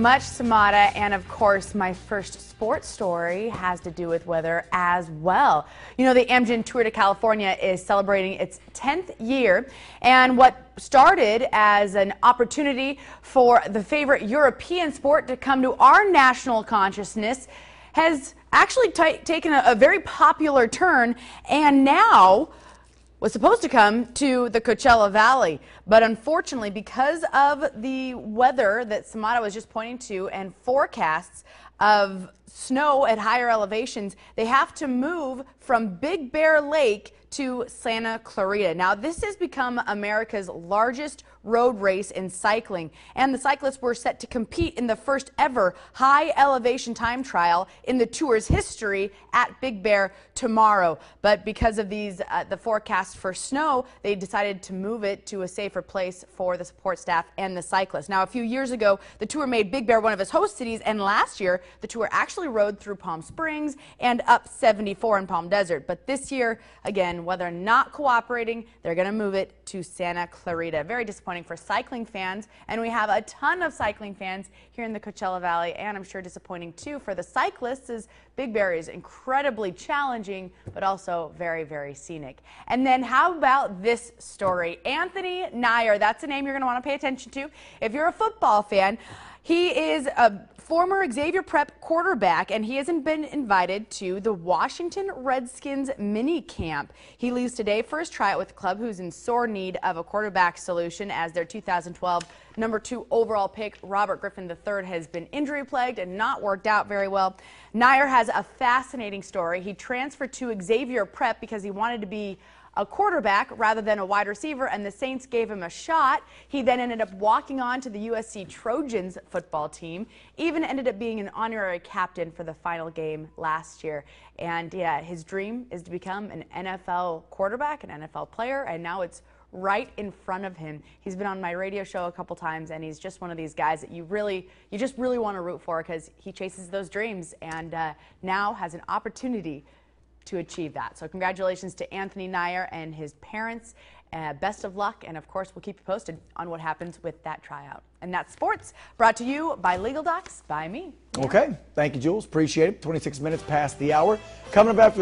Much, Samada, and of course my first sports story has to do with weather as well. You know, the Amgen Tour de California is celebrating its 10th year, and what started as an opportunity for the favorite European sport to come to our national consciousness has actually taken a very popular turn, and now was supposed to come to the Coachella Valley, but unfortunately, because of the weather that Samada was just pointing to and forecasts of snow at higher elevations, they have to move from Big Bear Lake to Santa Clarita. Now, this has become America's largest road race in cycling, and the cyclists were set to compete in the first ever high elevation time trial in the tour's history at Big Bear tomorrow. But because of these the forecast for snow, they decided to move it to a safer place for the support staff and the cyclists. Now, a few years ago, the tour made Big Bear one of its host cities, and last year the tour actually rode through Palm Springs and up 74 in Palm Desert. But this year, again, weather not cooperating, they're going to move it to Santa Clarita. Very disappointing for cycling fans, and we have a ton of cycling fans here in the Coachella Valley, and I'm sure disappointing too for the cyclists, as Big Bear is incredibly challenging but also very, very scenic. And then how about this story? Anthony Nair, that's a name you're going to want to pay attention to if you're a football fan. He is a former Xavier Prep quarterback, and he hasn't been invited to the Washington Redskins mini camp. He leaves today for his tryout with the club, who's in sore need of a quarterback solution, as their 2012 #2 overall pick, Robert Griffin III, has been injury-plagued and not worked out very well. Nair has a fascinating story. He transferred to Xavier Prep because he wanted to be a quarterback rather than a wide receiver, and the Saints gave him a shot. He then ended up walking on to the USC Trojans football team, even ended up being an honorary captain for the final game last year. And yeah, his dream is to become an NFL quarterback, an NFL player, and now it's right in front of him. He's been on my radio show a couple times, and he's just one of these guys that you just really want to root for, because he chases those dreams and now has an opportunity to achieve that. So congratulations to Anthony Nair and his parents. Best of luck, and of course we'll keep you posted on what happens with that tryout. And that's sports, brought to you by Legal Docs by me. Okay, thank you, Jules. Appreciate it. 26 minutes past the hour. Coming up after